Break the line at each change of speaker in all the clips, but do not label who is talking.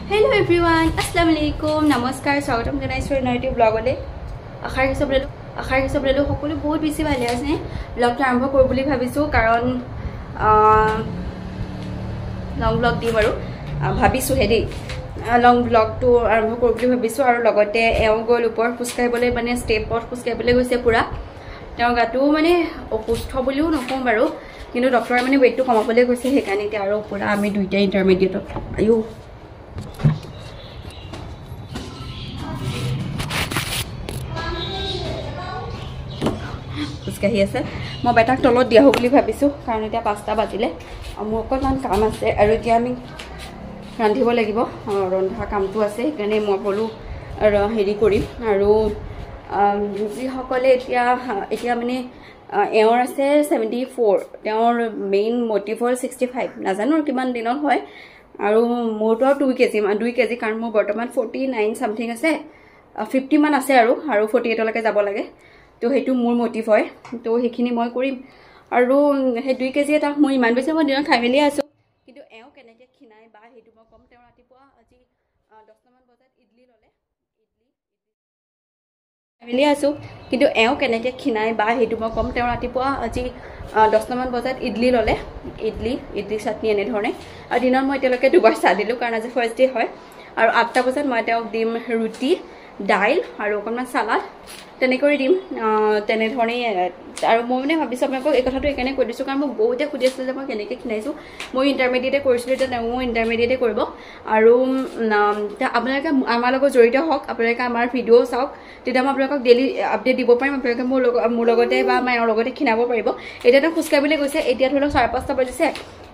Hello everyone, Assalamualaikum, Namaskar, Swagatam janaisu Narrative Vlogole. Akhar hisabe lo সকলো বহুত বেছি ভালে আছে ব্লগটো আৰম্ভ কৰিব বুলি ভাবিছো কাৰণ লং ব্লগ দিম আৰু ভাবিছো হেদি লং ব্লগটো আৰম্ভ কৰিব বুলি ভাবিছো আৰু লগতে এও গল ওপৰ ফুসকাইবলে মানে ষ্টেপত ফুসকাইবলে গৈছে পুৰা তেওঁ গাটো মানে অসুস্থ বুলিও নকম বাৰু কিন্তু ডক্টৰে মানে ওয়েটটো কমাবলৈ কৈছে হেকানিতে আৰু পুৰা আমি দুইটা ইন্টাৰমিডিয়েট আয়ো ফুসকাহি আছে মই বেটাক তলত দিয়া বুলি ভাবিছো কাৰণ এতিয়া 5টা বাজিলে মোৰ অকমান কাম আছে আৰু এতিয়া আমি ৰান্ধিব লাগিব ৰন্ধা কামটো আছে কাৰণে মই বলো হেৰি কৰিম আৰু যি সকলে এতিয়া মানে এওৰ আছে 74 তেওঁৰ মেইন মোটিভ হল 65 নাজানো কিমান দিনৰ হয় আৰু মোৰটো 2 কেজি কাৰণ মোৰ বৰ্তমান 49 সামথিং আছে 50 মান আছে আৰু 48 লৈকে যাব লাগে তো হেতু মোৰ মোটিভ হয় তো হেখিনি মই কৰিম আৰু হে 2 কেজি এটা মই ইমান বেছি মই দিন খাই মেলি আছো কিন্তু এও কেনেকে খিনাই বা হেতু মই কম তেওঁ ৰাতিপুৱা আজি 10 মান বজাত ইডলি ললে মেলি আছো কিন্তু এও কেনেকে খিনাই বা হেতু মই কম তেওঁ ৰাতিপুৱা আজি 10 মান বজাত ইডলি ললে ইডলি চাটনি এনে ধৰণে আৰু দিনৰ মই এতিয়ালৈকে দুবাৰ চাহ দিলো কাৰণ আজি ফাৰ্ষ্ট ডে হয় আৰু 8টা বজাত মই তেওঁক দিম ৰুটি ডাইল আৰু অকণমান সালাড তেনে কৰি দিম তেনে ধৰণে আৰু মই মানে ভাবিছো আপোনাক এই কথাটো একানে কৈ দিছো কাৰণ মই বহুতে খুদি আছিল যে মই কেনেকে খিনাইছো মই ইন্টাৰমিডিয়েট কৰিছিলো যে মই ইন্টাৰমিডিয়েট কৰিব আৰু আপোনালোকে আমাৰ লগত জড়িত হওক আপোনালোকে আমাৰ ভিডিঅ চাওক তেতিয়া মই আপোনালোকক ডেইলি আপডেট দিব পাৰিম আপোনালোকে মোৰ লগতে বা মাৰ লগতে খিনাব পাৰিব এতিয়া খুসকাইবলৈ গৈছে এতিয়া ধৰি লওক 5:30 বাজিছে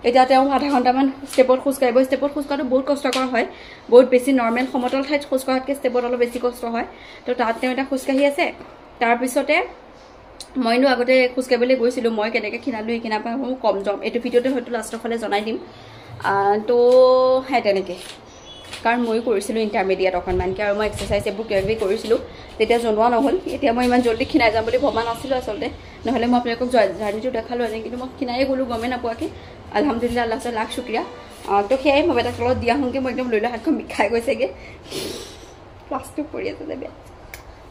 এতিয়া তেওঁ আধা ঘণ্টামান ষ্টেপত খুসকাইব ষ্টেপত খুসকাটো বহুত কষ্টকৰ হয় বহুত বেছি নৰমাল সমতল ঠাইত খুসকাতকে ষ্টেপত অলপ বেছি কষ্ট হয় তো তাত তেওঁ এটা খুসকাহি আছে তাৰ পিছতে মইনো আগতে খুসকাইবলৈ গৈছিলো মই কেনেকে খিনালো কিনা পাই মই কম যাম এটো ভিডিওতে হয়তো লাষ্টৰ ফালে জনাই দিম তো হে তেনেকে কাৰণ মই কৰিছিলো ইন্টাৰমিডিয়েট অকনমানকে আৰু মই এক্সাৰসাইজ এবোৰ কিবা কৰিছিলো তেতিয়া জনোৱা নহল এতিয়া মই ইমান জলদি খিনাই যাম বুলি ভবা নাছিলো আসলতে নহলে মই আপোনালোকক জাৰ্নিটো দেখালো আজি কিন্তু মই খিনাই গলো গমে নাপাকে আলহামদুলিল্লাহ আল্লাহ লাখ শুকৰিয়া তো হেই মই এটা তলত দিয়া হংকে মই একদম লইলা হাতখন বিখাই গৈছেগে প্লাষ্টিক পৰি আছে যে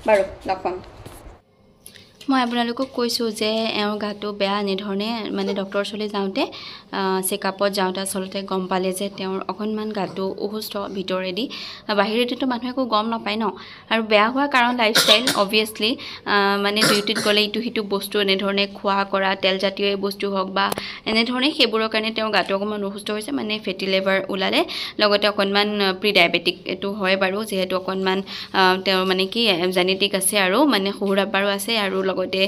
বাৰু লখন মই আপোনালোকক কৈছো যে এওৰ গাটো বেয়া নিধৰণে মানে ডক্টৰ চলে যাওঁতে চেকআপত যাওঁতে আসলতে গম পালে যে তেওঁৰ অকনমান গাটো অসুস্থ ভিতৰেদি বাহিৰেদিতো মানুহেকো গম নাপায় ন আৰু বেয়া হোৱা কাৰণ লাইফষ্টাইল অবভিয়াছলি মানে ডিউটিত গলে ইটো হিটো বস্তু এনে ধৰণে খোৱা কৰা তেল জাতীয় বস্তু হওক বা এনে ধৰণে সেইবোৰৰ কাৰণে তেওঁৰ গাটো অকমান অসুস্থ হৈছে মানে ফেটি লিভাৰ ওলালে লগতে অকনমান প্ৰি ডায়াবেটিক এটো হয় বাৰু যেহেতু অকনমান তেওঁৰ মানে কি জেনেটিক আছে আৰু মানে খুৰা বাৰু আছে আৰু লগতে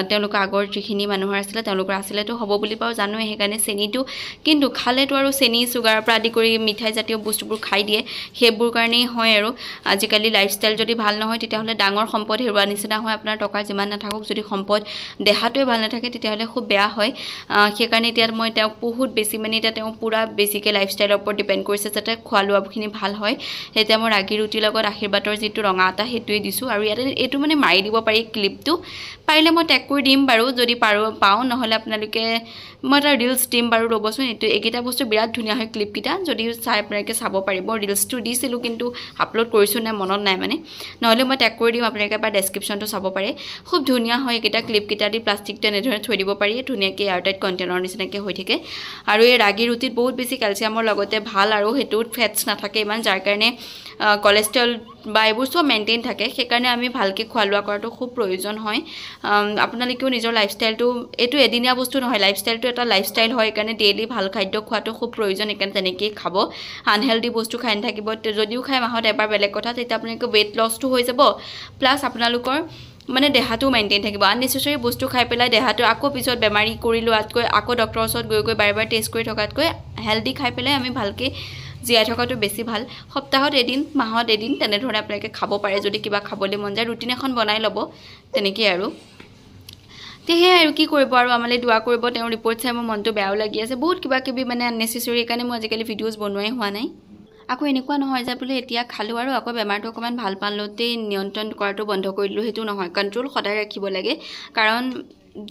তেওঁলোক আগৰ যিখিনি মানুহৰ আছিল তেওঁলোকৰ আছিলেতো হ'ব বুলি পাও জানো হেকাৰণে চেনিটো কিন্তু খালেতো আৰু চেনি সুগাৰ পৰা আদি কৰি মিঠাই জাতীয় বস্তুবোৰ খাই দিয়ে হেবোৰ কাৰণে হয় আৰু আজিকালি লাইফষ্টাইল যদি ভাল নহয় তেতিয়াহলে ডাঙৰ সম্পদ হেৰুৱা নিচিনা হয় আপোনাৰ টকা যিমান নাথাকক যদি সম্পদ দেহাটোৱে ভাল নাথাকে তেতিয়াহলে খুব বেয়া হয় হেকাৰণে এতিয়া মই তেওঁক বহুত বেছি মানে এতিয়া তেওঁ পুৰা বেছিকে লাইফষ্টাইলৰ ওপৰত ডিপেন্ড কৰিছে যাতে খোৱা লোৱাখিনি ভাল হয় এতিয়া মই ৰাগী ৰুটি লগত আশীৰ্বাদৰ যেটো ৰঙা আটা হেতুৱে দিছো আৰু ইয়াতে এটো মানে মাৰি দিব পাৰি ক্লিপটো পাৰিলে মই টেগ কৰি দিম বাৰু যদি পাও নহলে আপোনালোকে মই এটা ৰিলস দিম বাৰু ৰবচোন এটো একিটা বস্তু বিৰাট ধুনিয়া হয় ক্লিপ কিটা যদি চাই আপোনালোকে চাব পাৰিব ৰিলসটো দিছিলো কিন্তু আপলোড কৰিছো না মনত নাই মানে নহলে মই টেগ কৰি দিম আপোনালোকে বা ডেসক্ৰিপচনটো চাব পাৰে খুব ধুনিয়া হয় একিটা ক্লিপ কিটা দি প্লাষ্টিকটো এনেধৰণে থৈ দিব পাৰি ধুনিয়াকে এয়াৰটাইট কন্টেইনাৰ নিচিনাকে হৈ থাকে আৰু এই ৰাগী ৰুটিত বহুত বেছি ক্যালসিয়ামৰ লগতে ভাল আৰু হেতুত ফেটছ নাথাকে ইমান যাৰ কাৰণে কোলেষ্ট্ৰল বা এইবোৰ সব মেইনটেইন থাকে সেইকাৰণে আমি ভালকে খোৱা লোৱা কৰাটো খুব প্ৰয়োজন হয় আপোনালোকেও নিজৰ লাইফষ্টাইলটো এটো এদিনীয়া বস্তু নহয় লাইফষ্টাইলটো এটা লাইফষ্টাইল হয় কাৰণে ডেইলি ভাল খাদ্য খোৱাটো খুব প্ৰয়োজন একাৰণে তেনেকৈ খাব আনহেলদি বস্তু খাই নাথাকিব যদিও খাই মাহত এবাৰ বেলেগ কথা তেতিয়া আপোনালোকৰ weight lossটো হৈ যাব প্লাস আপোনালোকৰ মানে দেহাটো মেইনটেইন থাকিব আননেসেসাৰী বস্তু খাই পেলাই দেহাটো আকৌ পিছত বেমাৰী কৰি লোৱাতকৈ আকৌ ডক্টৰৰ ওচৰত গৈ বাৰে টেষ্ট কৰি থকাতকৈ হেলদি খাই পেলাই আমি ভালকে জিয়া থকাটো বেছি ভাল সপ্তাহত এদিন মাহত এদিন তেনে ধৰণে আপোনালোকে খাব পাৰে যদি কিবা খাবলৈ মন যায় ৰুটিন এখন বনাই ল'ব তেনেকৈ আৰু তেহে আৰু কি কৰিব আৰু আমালে দোৱা কৰিব তেওঁ ৰিপৰ্ট চাই মোৰ মনটো বেয়াও লাগি আছে বহুত কিবা কিবি মানে আননেসেসাৰী কাৰণে মই আজিকালি ভিডিওজ বনোৱাই হোৱা নাই আকৌ এনেকুৱা নহয় যে বোলে এতিয়া খালো আৰু আকৌ বেমাৰটো অকমান ভাল পালতে নিয়ন্ত্ৰণ কৰাটো বন্ধ কৰি দিলো হেতু নহয় কন্ট্ৰোল সদায় ৰাখিব লাগে কাৰণ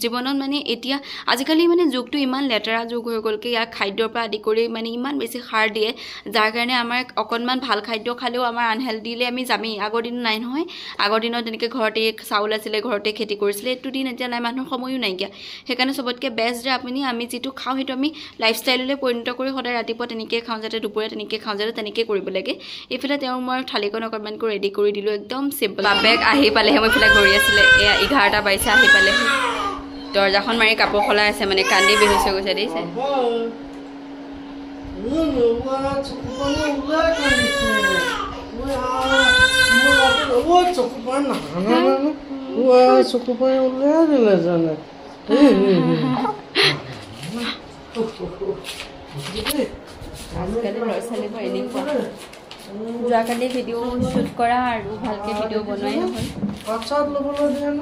জীৱনত মানে এতিয়া আজিকালি মানে যুগটো ইমান লেতেৰা যুগ হৈ গ'ল কি ইয়াৰ খাদ্যৰ পৰা আদি কৰি মানে ইমান বেছি সাৰ দিয়ে যাৰ কাৰণে আমাৰ অকণমান ভাল খাদ্য খালেও আমাৰ আনহেল্ডিলে আমি যামেই আগৰ দিন নাই নহয় আগৰ দিনত তেনেকৈ ঘৰতে চাউল আছিলে ঘৰতে খেতি কৰিছিলে এইটো দিন এতিয়া নাই মানুহৰ সময়ো নাইকিয়া সেইকাৰণে চবতকৈ বেষ্ট যে আমি যিটো খাওঁ সেইটো আমি লাইফষ্টাইললৈ পৰিণত কৰি সদায় ৰাতিপুৱা তেনেকৈ খাওঁ যাতে দুপৰীয়া তেনেকৈ খাওঁ যাতে তেনেকৈ কৰিব লাগে এইফালে তেওঁ মই থালিখন অকণমানকৈ ৰেডি কৰি দিলোঁ একদম চিম্পল বাপেক আহি পালেহে মই এইফালে ঘূৰি আছিলে এয়া 11টা বাজিছে আহি পালেহে দৰ্জাখন মাৰি কাপোৰ সলাই আছে মানে কান্দি বেহুচ হৈ গৈছে দেখিছে আজিকালি ল'ৰা ছোৱালীবোৰ এনেকুৱা যোৱাকালি ভিডিঅ' শ্বুট কৰা আৰু ভালকৈ ভিডিঅ' বনোৱাই নহয়
প্ৰচাৰ ল'বলৈ দিয়ে ন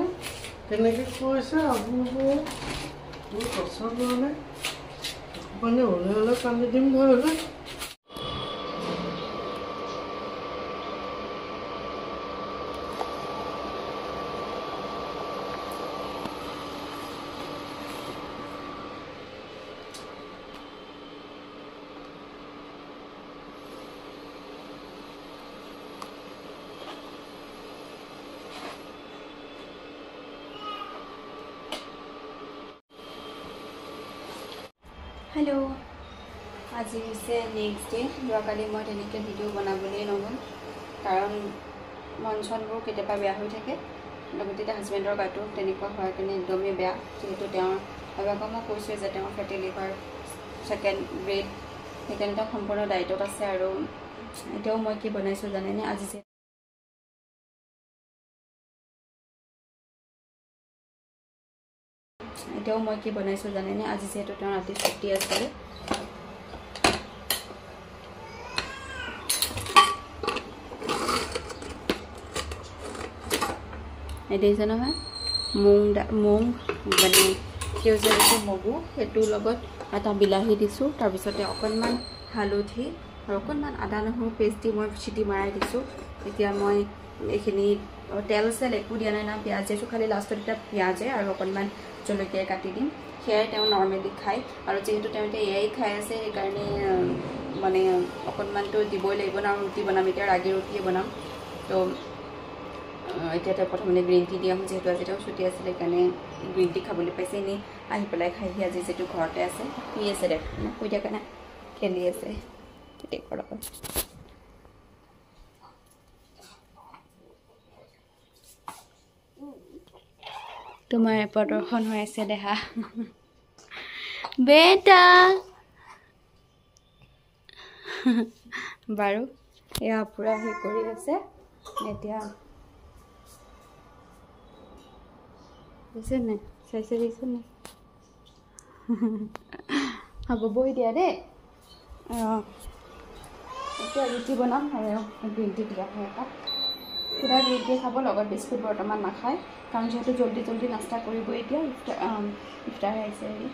কেনেকৈ কৈছে আপোনালোকে প্ৰচাৰ ল'লে মানে ওলাই ওলাই কান্দি দিম ধৰিলে
হেল্ল' আজি হৈছে নেক্সট ডে যোৱাকালি মই তেনেকৈ ভিডিঅ' বনাবলৈ নগ'ল কাৰণ মন চনবোৰ কেতিয়াবা বেয়া হৈ থাকে লগতে এতিয়া হাজবেণ্ডৰ গাটো তেনেকুৱা হোৱাৰ কাৰণে একদমেই বেয়া যিহেতু তেওঁৰ এবাৰ মই কৈছোঁ যে তেওঁৰ ফেটি লিভাৰ ছেকেণ্ড গ্ৰেড সেইকাৰণে তেওঁ সম্পূৰ্ণ ডায়েটত আছে আৰু এতিয়াও মই কি বনাইছোঁ জানেনে আজি যে আজি যিহেতু তেওঁ ৰাতি ছুটি আছিলে দেখিছে নহয় মুং মানে সেউজীয়া যিটো মগু সেইটোৰ লগত এটা বিলাহী দিছোঁ তাৰপিছতে অকণমান হালধি আৰু অকণমান আদা নহৰু পেষ্ট দি মই চিটি মৰাই দিছোঁ এতিয়া মই এইখিনি তেল চেল একো দিয়া নাই না পিঁয়াজ দিছোঁ খালি লাষ্টত এতিয়া পিঁয়াজে আৰু অকণমান জলকীয়া কাটি দিম সেয়াই তেওঁ নৰ্মেলি খায় আৰু যিহেতু তেওঁ এতিয়া এয়াই খাই আছে সেইকাৰণে মানে অকণমানটো দিবই লাগিব ন আৰু ৰুটি বনাম এতিয়া ৰাগী ৰুটিয়ে বনাম তো এতিয়া তেওঁ প্ৰথমতে গ্ৰীণ টি দিয়া যিহেতু আজি তেওঁ ছুটি আছিলে সেইকাৰণে গ্ৰীণ টি খাবলৈ পাইছে এনেই আহি পেলাই খাইহি আজি যিহেতু ঘৰতে আছে শুই আছে দে শুই থকা নাই খেলি আছে কেতিয়াৰ লগত তোমাৰ প্ৰদৰ্শন হৈ আছে দেহা বেটা বাৰু এয়া পুৰা হেৰি কৰি আছে এতিয়া দিছে নে চাইছে দিছে নে হ'ব বহি দিয়া দেই এতিয়া ৰুটি বনাম আৰু গ্ৰীণ টি দিয়া হয় এটা সুধা গ্ৰীণ টি খাব লগত বিস্কুট বৰ্তমান নাখায় কাৰণ যিহেতু জল্দি জল্দি নাস্তা কৰিব এতিয়া ইফতাৰ আহিছে হেৰি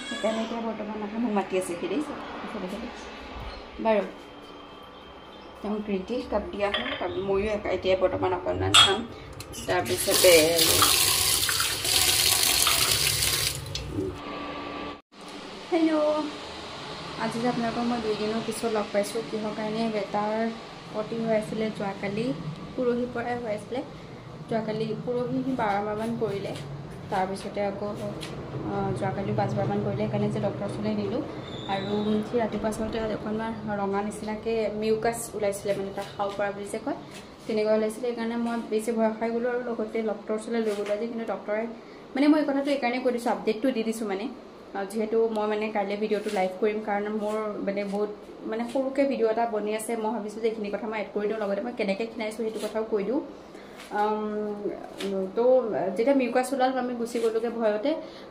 সেইকাৰণে এতিয়া বৰ্তমান নাখায় মোক মাতি আছে দেই বাৰু তেওঁ গ্ৰীণ টি কাপ দিয়া হয় ময়ো এতিয়া বৰ্তমান অকণমান খাম তাৰপিছতে হেল্ল' আজি যে আপোনালোকক মই 2 দিনৰ পিছত লগ পাইছোঁ কিহৰ কাৰণে বেটাৰ পটি হৈ আছিলে যোৱাকালি পৰহিৰ পৰাই হৈ আছিলে যোৱাকালি পৰহি 12বাৰমান কৰিলে তাৰপিছতে আকৌ যোৱাকালি 5বাৰমান কৰিলে সেইকাৰণে যে ডক্টৰৰ ওচৰলৈ নিলোঁ আৰু সি ৰাতিপুৱা আচলতে অকণমান ৰঙা নিচিনাকৈ মিউকাছ ওলাইছিলে মানে তাত খাব পৰা বুলি যে কয় তেনেকুৱা ওলাইছিলে সেইকাৰণে মই বেছি ভয় খাই গ'লোঁ আৰু লগতে ডক্টৰৰ ওচৰলৈ লৈ গ'লোঁ আজি কিন্তু ডক্টৰে মানে মই এই কথাটো এইকাৰণে কৈ দিছোঁ আপডেটটো দি দিছোঁ মানে যিহেতু মই মানে কাইলৈ ভিডিঅ'টো লাইভ কৰিম কাৰণ মোৰ মানে বহুত মানে সৰুকৈ ভিডিঅ' এটা বনি আছে মই ভাবিছোঁ যে এইখিনি কথা মই এড কৰি দিওঁ লগতে মই কেনেকৈ খিনাইছোঁ সেইটো কথাও কৈ দিওঁ তো যেতিয়া মিউকাছ ওলাল আমি গুচি গ'লোগৈ ভয়তে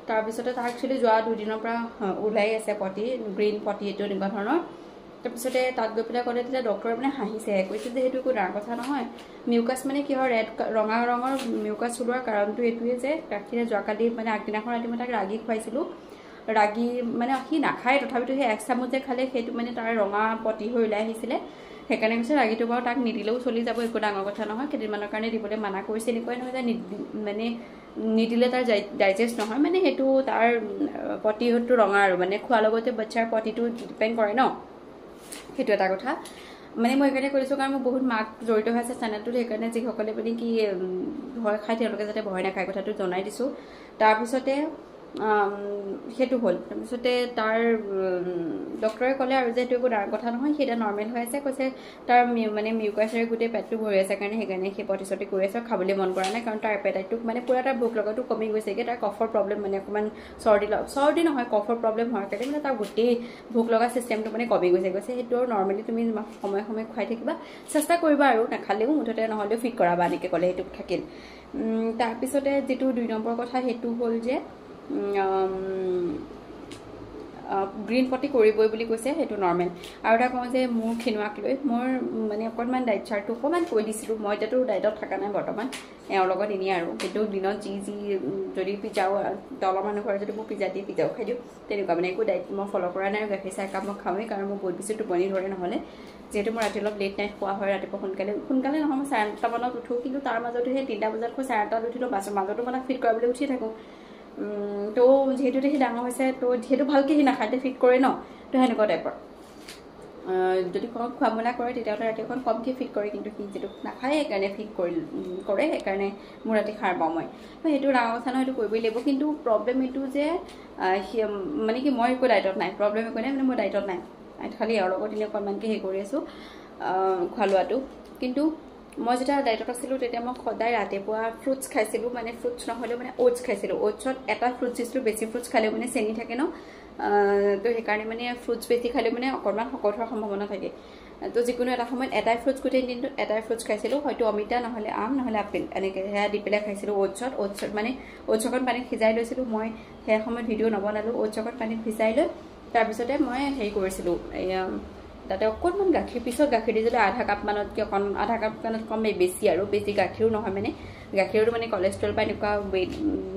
তাৰপিছতে তাৰ একচুৱেলি যোৱা 2 দিনৰ পৰা ওলাই আছে পটি গ্ৰীণ পটি এইটো এনেকুৱা ধৰণৰ তাৰপিছতে তাত গৈ পেলাই ক'লে তেতিয়া ডক্টৰে মানে হাঁহিছে কৈছে যে সেইটো একো ডাঙৰ কথা নহয় মিউকাছ মানে কি হয় ৰঙা ৰঙৰ মিউকাছ ওলোৱাৰ কাৰণটো এইটোৱে যে ৰাতিৰে যোৱাকালি মানে আগদিনাখন ৰাতি মই তাক ৰাগী খুৱাইছিলোঁ ৰাগি মানে সি নাখায় তথাপিতো সেই 1 চামুচ যে খালে সেইটো মানে তাৰ ৰঙা পটি হৈ ওলাই আহিছিলে সেইকাৰণে কৈছে ৰাগিটো বাৰু তাক নিদিলেও চলি যাব একো ডাঙৰ কথা নহয় কেইদিনমানৰ কাৰণে দিবলৈ মানা কৰিছে এনেকুৱাই নহয় যে মানে নিদিলে তাৰ ডাইজেষ্ট নহয় মানে সেইটো তাৰ পটিটো ৰঙা আৰু মানে খোৱাৰ লগতে বাচ্চাৰ পটিটো ডিপেণ্ড কৰে ন সেইটো এটা কথা মানে মই সেইকাৰণে কৰিছোঁ কাৰণ মই বহুত মাক জড়িত হৈ আছে চেনেলটোত সেইকাৰণে যিসকলে মানে কি ভয় খায় তেওঁলোকে যাতে ভয় নাখায় কথাটো জনাই দিছোঁ তাৰপিছতে সেইটো হ'ল তাৰপিছতে তাৰ ডক্টৰে ক'লে আৰু যে এইটো একো ডাঙৰ কথা নহয় সেইটা নৰ্মেল হৈ আছে কৈছে তাৰ মানে মিউকাছৰে গোটেই পেটটো ভৰি আছে সেইকাৰণে সেই প্ৰতিশ্ৰুতি কৰি আছে খাবলৈ মন কৰা নাই কাৰণ তাৰ এপেটাইটটোক মানে পুৰা তাৰ ভোক লগাটো কমি গৈছেগৈ তাৰ কফৰ প্ৰব্লেম মানে অকণমান চৰ্দি নহয় কফৰ প্ৰব্লেম হোৱাৰ কাৰণে মানে তাৰ গোটেই ভোক লগা চিষ্টেমটো মানে কমি গৈছে সেইটো আৰু নৰ্মেলি তুমি সময়ে সময়ে খুৱাই থাকিবা চেষ্টা কৰিবা আৰু নাখালেও মুঠতে নহ'লেও ফিট কৰাবা এনেকৈ ক'লে সেইটো থাকিল তাৰপিছতে যিটো 2 নম্বৰ কথা সেইটো হ'ল যে গ্ৰীণ পটি কৰিবই বুলি কৈছে সেইটো নৰ্মেল আৰু এটা কওঁ যে মোৰ খিনোৱাক লৈ মোৰ মানে অকণমান ডাইট চাৰ্টটো অকণমান কৈ দিছিলোঁ মই এতিয়াতো ডাইটত থকা নাই বৰ্তমান এওঁৰ লগত এনেই আৰু কিন্তু দিনত যি যদি পিজ্জাও তলৰ মানুহ ঘৰত যদি মই পিজ্জা দি পিজ্জাও খাই দিওঁ তেনেকুৱা মানে একো ডাইট মই ফ'ল' কৰা নাই আৰু গাখীৰ চাহ একাপ মই খাওঁৱেই কাৰণ মোৰ বহুত বেছি টোপনি ধৰে নহ'লে যিহেতু মোৰ ৰাতি অলপ লেট নাইট খোৱা হয় ৰাতিপুৱা সোনকালে নহয় মই 9:30 মানত উঠোঁ কিন্তু তাৰ মাজতো সেই 3টা বজাত মই 9:30 উঠিলোঁ মাজতো মানে ফিট কৰাবলৈ উঠি থাকোঁ তো যেহেতু সি ডাঙৰ হৈছে তো যিহেতু ভালকৈ সি নাখায় ফিট কৰে ন তো সেনেকুৱা টাইপৰ যদি কম খোৱা মেলা কৰে তেতিয়াহ'লে ৰাতি অকণ কমকৈ ফিট কৰে কিন্তু সি যিটো নাখায় সেইকাৰণে ফিট কৰে সেইকাৰণে মোৰ ৰাতি সাৰ পাওঁ মই তো সেইটো ডাঙৰ কথা নহয় সেইটো কৰিবই লাগিব কিন্তু প্ৰব্লেম এইটো যে মানে কি মই একো ডাইটত নাই প্ৰব্লেম একো নাই মানে মই ডাইটত নাই খালি এওঁৰ লগত এনে অকণমানকৈ হেৰি কৰি আছোঁ খোৱা লোৱাটো কিন্তু মই যেতিয়া ডাইটত আছিলোঁ তেতিয়া মই সদায় ৰাতিপুৱা ফ্ৰুটছ খাইছিলোঁ মানে ফ্ৰুটছ নহ'লেও মানে অ'টছ খাইছিলোঁ অ'টছত এটা ফ্ৰুটছ দিছিলোঁ বেছি ফ্ৰুটছ খালেও মানে চেনি থাকে ন তো সেইকাৰণে মানে ফ্ৰুটছ বেছি খালেও মানে অকণমান শকত হোৱাৰ সম্ভাৱনা থাকে তো যিকোনো এটা সময়ত এটাই ফ্ৰুটছ গোটেই দিনটোত এটাই ফ্ৰুটছ খাইছিলোঁ হয়তো অমিতা নহ'লে আম নহ'লে আপেল এনেকৈ সেয়া দি পেলাই খাইছিলোঁ অ'টছত মানে অ'টছ অকণ পানীত সিজাই লৈছিলোঁ মই সেই সময়ত ভিডিঅ' নবনালোঁ অ'টছ অকণ পানীত ভিজাই লৈ তাৰপিছতে মই হেৰি কৰিছিলোঁ তাতে অকণমান গাখীৰ পিছত গাখীৰ দি যদি আধা কাপমানতকৈ আধা কাপমানত কম বেছি আৰু বেছি গাখীৰো নহয় মানে গাখীৰটো মানে কলেষ্ট্ৰল বা এনেকুৱা ৱেইট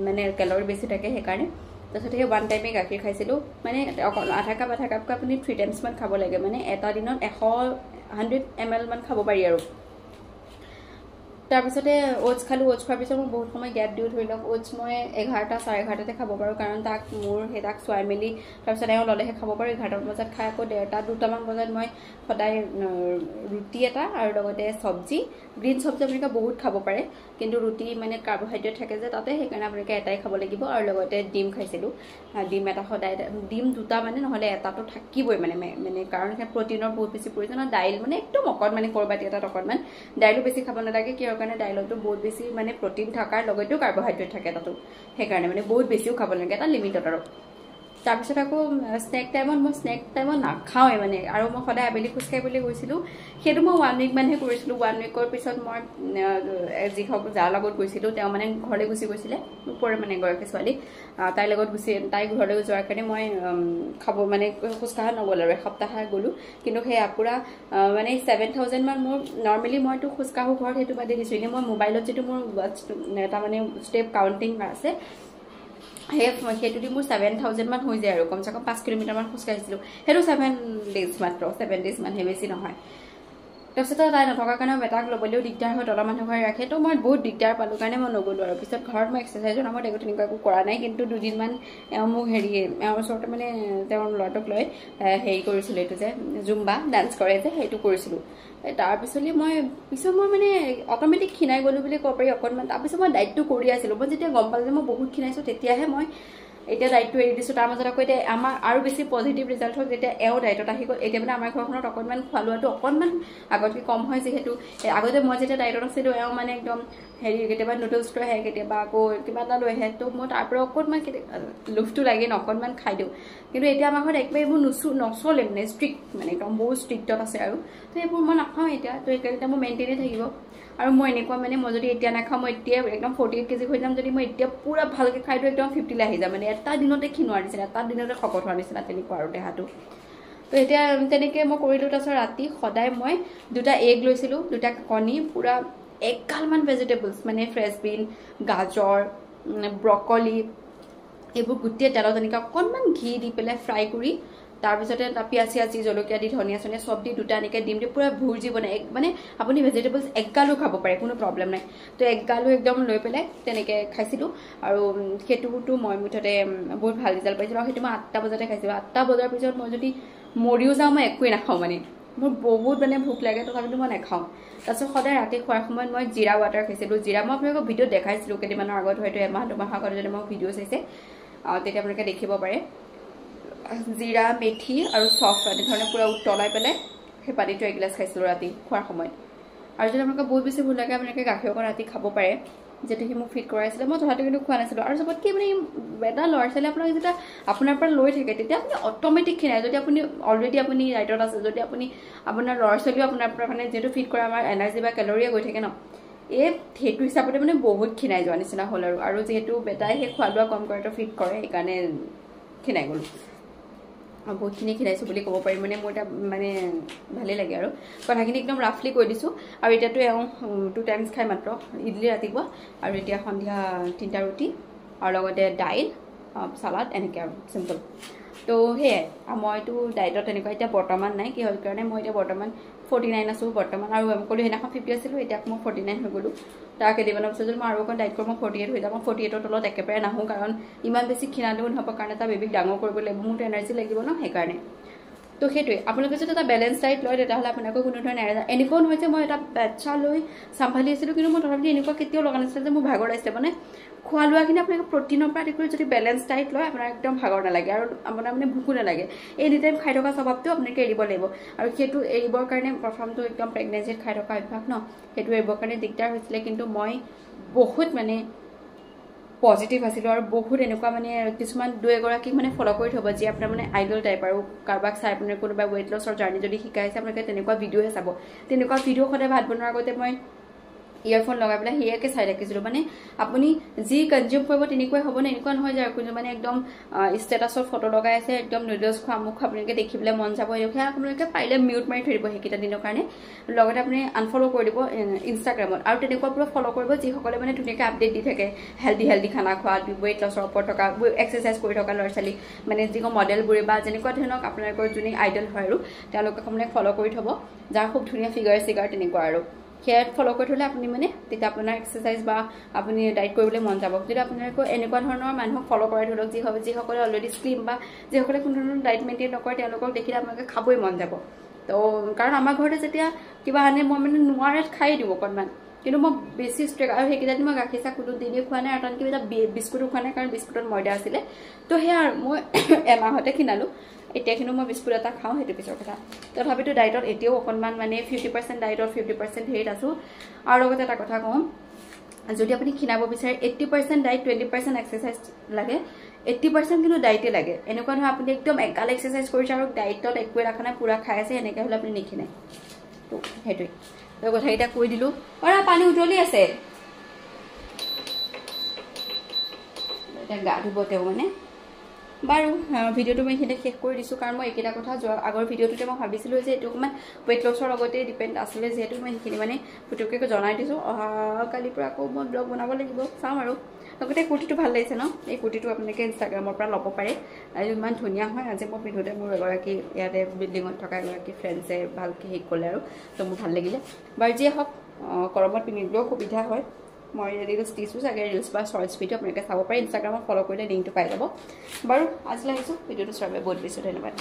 মানে কেলৰি বেছি থাকে সেইকাৰণে তাৰপিছত সেই 1 টাইমে গাখীৰ খাইছিলোঁ মানে অকল আধা কাপকৈ আপুনি 3 টাইমছমান খাব লাগে মানে এটা দিনত 100 ml মান খাব পাৰি আৰু তাৰপিছতে অ'টছ খালোঁ অ'টছ খোৱাৰ পিছত মই বহুত সময় গেপ দিওঁ ধৰি লওক অ'টছ মই 11টা 11:30 খাব পাৰোঁ কাৰণ তাক চোৱাই মেলি তাৰপিছত এওঁ ল'লেহে খাব পাৰোঁ 11 বজাত খাই আকৌ 1:30 2টামান বজাত মই সদায় ৰুটি এটা আৰু লগতে চব্জি গ্ৰীণ চব্জি আপোনালোকে বহুত খাব পাৰে কিন্তু ৰুটি মানে কাৰ্বহাইড্ৰেট থাকে যে তাতে সেইকাৰণে আপোনালোকে এটাই খাব লাগিব আৰু লগতে ডিম খাইছিলোঁ ডিম এটা সদায় ডিম 2টা মানে নহ'লে এটাটো থাকিবই মানে কাৰণ প্ৰটিনৰ বহুত বেছি প্ৰয়োজন আৰু দাইল মানে একদম অকণমান ক'ৰবাত এটাত অকণমান দাইলো বেছি খাব নালাগে কিয় কাৰণে দাইলতো বহুত বেছি মানে প্ৰটিন থকাৰ লগতেও কাৰ্বহাইড্ৰেট থাকে তাতো সেইকাৰণে মানে বহুত বেছিও খাব নালাগে এটা লিমিটত আৰু তাৰপিছত আকৌ স্নেক টাইমত নাখাওঁৱে মানে আৰু মই সদায় আবেলি খোজকাঢ়িবলৈ গৈছিলোঁ সেইটো মই 1 উইক মানহে কৰিছিলোঁ 1 উইকৰ পিছত মই যাৰ লগত গৈছিলোঁ তেওঁ মানে ঘৰলৈ গুচি গৈছিলে ওপৰে মানে এগৰাকী ছোৱালী তাইৰ লগত তাই ঘৰলৈ যোৱাৰ কাৰণে মই খাব মানে খোজকাঢ়া নগ'ল আৰু এসপ্তাহ গ'লোঁ কিন্তু সেয়া পূৰা মানে 7000 মান মোৰ নৰ্মেলি মইতো খোজকাঢ়োঁ ঘৰত সেইটো বাদে দিছোঁ এনেই মই মোবাইলত যিটো মোৰ এটা মানে ষ্টেপ কাউণ্টিং আছে সেইটো দি মোৰ 7000 মান হৈ যায় আৰু কমচে কম 5 কিলোমিটাৰমান খোজকাঢ়িছিলোঁ সেইটো 7 days মাত্ৰ 7 days মানহে বেছি নহয় তাৰপিছত তাই নথকাৰ কাৰণে বেটাক ল'বলৈও দিগদাৰ হয় তলৰ মানুহ ঘৰে ৰাখে তো মই বহুত দিগদাৰ পালোঁ কাৰণে মই নগ'লোঁ আৰু পিছত ঘৰত মই এক্সাৰচাইজৰ নামত একো তেনেকুৱা একো কৰা নাই কিন্তু 2 দিনমান এওঁ মোক এওঁৰ ওচৰতে মানে তেওঁৰ ল'ৰাটোক লৈ হেৰি কৰিছিলোঁ এইটো যে জুম্বা ডান্স কৰে যে সেইটো কৰিছিলোঁ তাৰপিছত মই মানে অট'মেটিক ক্ষীণাই গ'লোঁ বুলি ক'ব পাৰি অকণমান তাৰপিছত মই ডাইটটো কৰি আছিলোঁ মই যেতিয়া গম পালোঁ যে মই বহুত ক্ষীণাইছোঁ তেতিয়াহে মই এতিয়া ডাইটটো এৰি দিছোঁ তাৰ মাজত আকৌ এতিয়া আমাৰ আৰু বেছি পজিটিভ ৰিজাল্ট হ'ল যেতিয়া এওঁ ডাইটত আহি গ'ল এতিয়া মানে আমাৰ ঘৰখনত অকণমান খোৱা লোৱাটো অকণমান আগতকৈ কম হয় যিহেতু আগতে মই যেতিয়া ডাইটত আছিলোঁ এওঁ মানে একদম হেৰি কেতিয়াবা নুডলছ লৈ আহে কেতিয়াবা আকৌ কিবা এটা লৈ আহে তো মই তাৰ পৰা অকণমান লোভটো লাগে ন অকণমান খাই দিওঁ কিন্তু এতিয়া আমাৰ ঘৰত একেবাৰে এইবোৰ নচলে মানে ষ্ট্ৰিক্ট মানে একদম বহুত ষ্ট্ৰিক্টত আছে আৰু তো এইবোৰ মই নাখাওঁ এতিয়া তো এতিয়া মোৰ মেইনটেইনে থাকিব আৰু মই এনেকুৱা মানে মই যদি এতিয়া নাখাওঁ মই এতিয়া একদম 48 কেজি হৈ যাম যদি মই এতিয়া পুৰা ভালকৈ খাই দিওঁ একদম 50 আহি যাম মানে এটা দিনতে ক্ষীণোৱাৰ নিচিনা এটা দিনতে শকত হোৱাৰ নিচিনা তেনেকুৱা আৰু দেহাটো তো এতিয়া তেনেকৈ মই কৰিলোঁ তাৰপিছত ৰাতি সদায় মই 2টা এগ লৈছিলোঁ 2টা কণী পুৰা এগালমান ভেজিটেবলছ মানে ফ্ৰেছ বিন গাজৰ ব্ৰকলি এইবোৰ গোটেই তেলত এনেকৈ অকণমান ঘি দি পেলাই ফ্ৰাই কৰি তাৰপিছতে পিঁয়াজ চিয়াজ জলকীয়া দি ধনিয়া চনিয়া চব দি দুটা এনেকৈ ডিম দি পূৰা ভুৰ্জি বনাই মানে আপুনি ভেজিটেবলছ এগালো খাব পাৰে কোনো প্ৰব্লেম নাই তো এগালো একদম লৈ পেলাই তেনেকৈ খাইছিলোঁ আৰু সেইটোতো মই মুঠতে বহুত ভাল ৰিজাল্ট পাইছিলোঁ আৰু সেইটো মই 8টা বজাতে খাইছিলোঁ 8টা বজাৰ পিছত মই যদি মৰিও যাওঁ মই একোৱেই নাখাওঁ মানে মোৰ বহুত মানে ভোক লাগে তথাপিতো মই নাখাওঁ তাৰপিছত সদায় ৰাতি খোৱাৰ সময়ত মই জিৰা ৱাটাৰ খাইছিলোঁ জিৰা মই আপোনালোকক ভিডিঅ'ত দেখাইছিলোঁ কেইদিনমানৰ আগত হয়তো এমাহ দুমাহ আগত যদি মই ভিডিঅ' চাইছে তেতিয়া আপোনালোকে দেখিব পাৰে জিৰা মেথি আৰু চফ এনেধৰণে পূৰা উতলাই পেলাই সেই পানীটো এগিলাচ খাইছিলোঁ ৰাতি খোৱাৰ সময়ত আৰু যদি আপোনালোকে বহুত বেছি ভোক লাগে আপোনালোকে গাখীৰ অকণ ৰাতি খাব পাৰে যেটো সি মোক ফিট কৰাইছিলে মই তথাপিও কিন্তু খোৱা নাছিলোঁ আৰু চবতকৈ মানে এটা ল'ৰা ছোৱালী আপোনাক যেতিয়া আপোনাৰ পৰা লৈ থাকে তেতিয়া আপুনি অট'মেটিক খিনাই যদি আপুনি অলৰেডি আপুনি ডাইটত আছে যদি আপুনি আপোনাৰ ল'ৰা ছোৱালীও আপোনাৰ পৰা মানে যিহেতু ফিট কৰা আমাৰ এনাৰ্জি বা কেলৰিয়ে গৈ থাকে ন সেইটো হিচাপতে মানে বহুত খিনাই যোৱা নিচিনা হ'ল আৰু যিহেতু বেটাই সেই খোৱা লোৱা কম কৰাটো ফিট কৰে সেইকাৰণে খিনাই গ'লোঁ বহুতখিনি খিনাইছোঁ বুলি ক'ব পাৰিম মানে মোৰ এটা মানে ভালেই লাগে আৰু কথাখিনি একদম ৰাফলি কৈ দিছোঁ আৰু এতিয়াতো 2 টাইমছ খাই মাত্ৰ ইডলি ৰাতিপুৱা আৰু এতিয়া সন্ধিয়া 3টা ৰুটি আৰু লগতে দাইল চালাড এনেকৈ আৰু চিম্পল তো সেয়াই মইতো ডাইটত এনেকুৱা এতিয়া বৰ্তমান নাই কি হ'ল কাৰণে মই এতিয়া বৰ্তমান 49 আছোঁ বৰ্তমান আৰু ক'লোঁ সেইদিনাখন 50 আছিলোঁ এতিয়া মই 49 হৈ গ'লোঁ তাৰ কেইদিনমানৰ পিছত যদি মই আৰু অকণ ডাইট কৰোঁ মই 48 হৈ যাম মই 48ৰ তলত একেবাৰে নাহোঁ কাৰণ ইমান বেছি ক্ষীণালেও নহ'ব কাৰণ এটা বেবীক ডাঙৰ কৰিব লাগিব মোৰতো এনাৰ্জি লাগিব ন সেইকাৰণে তো সেইটোৱে আপোনালোকে যদি এটা বেলেঞ্চ ডাইট লয় তেতিয়াহ'লে আপোনালোকৰ কোনো ধৰণৰ এনেকুৱাও নহয় যে মই এটা বাচ্চা লৈ চম্ভালি আছিলোঁ কিন্তু মই তথাপি এনেকুৱা কেতিয়াও লগা নাছিলে যে মোৰ ভাগৰ লাগিছিলে মানে খোৱা লোৱাখিনি আপোনালোকে প্ৰটিনৰ পৰা আদি কৰি যদি বেলেঞ্চ ডাইট লয় আপোনাৰ একদম ভাগৰ নালাগে আৰু আপোনাৰ মানে ভোকো নালাগে এনি টাইম খাই থকা স্বভাৱটো আপোনালোকে এৰিব লাগিব আৰু সেইটো এৰিবৰ কাৰণে প্ৰথমটো একদম প্ৰেগনেঞ্চিত খাই থকা অভ্যাস ন সেইটো এৰিবৰ কাৰণে দিগদাৰ হৈছিলে কিন্তু মই বহুত মানে পজিটিভ আছিলোঁ আৰু বহুত এনেকুৱা মানে কিছুমান 2-এগৰাকীক মানে ফ'ল' কৰি থ'ব যি আপোনাৰ মানে আইডল টাইপ আৰু কাৰোবাক চাই আপোনাৰ কোনোবা ৱেইট লছৰ জাৰ্ণি যদি শিকাইছে আপোনালোকে তেনেকুৱা ভিডিঅ'হে চাব তেনেকুৱা ভিডিঅ' সদায় ভাত বনোৱাৰ আগতে মই ইয়াৰফোন লগাই পেলাই সেয়াকে চাই ৰাখিছিলোঁ মানে আপুনি যি কনজিউম কৰিব তেনেকুৱাই হ'ব নে এনেকুৱা নহয় যে কোনো মানে একদম ষ্টেটাছৰ ফটো লগাই আছে একদম নুডলছ খোৱা মুখ আপোনালোকে দেখিবলৈ মন যাব সেয়া আপোনালোকে পাৰিলে মিউট মাৰি থৈ দিব সেইকেইটা দিনৰ কাৰণে লগতে আপুনি আনফল' কৰি দিব ইনষ্টাগ্ৰামত আৰু তেনেকুৱা পৰা ফ'ল' কৰিব যিসকলে মানে ধুনীয়াকৈ আপডেট দি থাকে হেল্ডি খানা খোৱা ৱেইট লছৰ ওপৰত থকা এক্সাৰচাইজ কৰি থকা ল'ৰা ছোৱালী মানে যিবোৰ মডেলবোৰে বা যেনেকুৱা ধৰণৰ আপোনালোকৰ যোনে আইডল হয় আৰু তেওঁলোকক মানে ফ'ল' কৰি থ'ব যাৰ খুব ধুনীয়া ফিগাৰ তেনেকুৱা আৰু সেয়া ফ'ল' কৰি থ'লে আপুনি মানে তেতিয়া আপোনাৰ এক্সাৰচাইজ বা আপুনি ডাইট কৰিবলৈ মন যাব যদি আপোনালোকৰ এনেকুৱা ধৰণৰ মানুহক ফ'ল' কৰাই ধৰক যিসকলে অলৰেডি স্লিম বা যিসকলে কোনো ধৰণৰ ডাইট মেইনটেইন নকৰে তেওঁলোকক দেখিলে আপোনালোকে খাবই মন যাব তো কাৰণ আমাৰ ঘৰতে যেতিয়া কিবা আনে মই মানে নোৱাৰে খাই দিওঁ অকণমান কিন্তু মই বেছি ষ্ট্ৰিক আৰু সেইকেইটা মই গাখীৰ চাহ কোনো দিনেই খোৱা নাই আৰু তাত কিবা এটা বিস্কুটো খোৱা নাই কাৰণ বিস্কুটত ময়দা আছিলে তো সেয়া মই এমাহতে কিনালোঁ এতিয়া কিন্তু মই বিস্কুট এটা খাওঁ সেইটো পিছৰ কথা তথাপিতো ডাইটত এতিয়াও অকণমান মানে 50% ডাইটত 50% হেৰিত আছোঁ আৰু লগতে এটা কথা কওঁ যদি আপুনি ক্ষীণাব বিচাৰে 80% ডাইট 20% এক্সাৰচাইজ লাগে 80% কিন্তু ডাইটে লাগে এনেকুৱা নহয় আপুনি একদম এগাল এক্সাৰচাইজ কৰিছে আৰু ডাইটত একোৱে ৰাখা নাই পূৰা খাই আছে এনেকৈ হ'লে আপুনি নিক্ষীণাই তো সেইটোৱে তো কথাকেইটা কৈ দিলোঁ আৰু পানী উতলি আছে এতিয়া গা ধুব তেওঁ মানে বাৰু ভিডিঅ'টো মই এইখিনিতে শেষ কৰি দিছোঁ কাৰণ মই এইকেইটা কথা যোৱা আগৰ ভিডিঅ'টোতে মই ভাবিছিলোঁ যে এইটো অকণমান ৱেইট লছৰ লগতে ডিপেণ্ড আছিলে যিহেতু মই সেইখিনি মানে পুতুককৈ জনাই দিছোঁ কালিৰ পৰা আকৌ মই ব্লগ বনাব লাগিব চাওঁ আৰু লগতে কুৰ্তিটো ভাল লাগিছে ন এই কুৰ্তিটো আপোনালোকে ইনষ্টাগ্ৰামৰ পৰা ল'ব পাৰে আৰু ইমান ধুনীয়া হয় আজি মই পিন্ধোতে মোৰ এগৰাকী ইয়াতে বিল্ডিঙত থকা এগৰাকী ফ্ৰেণ্ডছে ভালকৈ হেৰি ক'লে আৰু তো মোৰ ভাল লাগিলে বাৰু যিয়ে হওক গৰমত পিন্ধিবলৈও সুবিধা হয় মই ৰিলছ দিছোঁ চাগে ৰিলছ বা শ্বৰ্টছ ভিডিঅ' আপোনালোকে চাব পাৰে ইনষ্টাগ্ৰামত ফ'ল' কৰিলে লিংকটো পাই যাব বাৰু আজিলৈ আহিছোঁ ভিডিঅ'টো চোৱাৰ বাবে বহুত বেছি ধন্যবাদ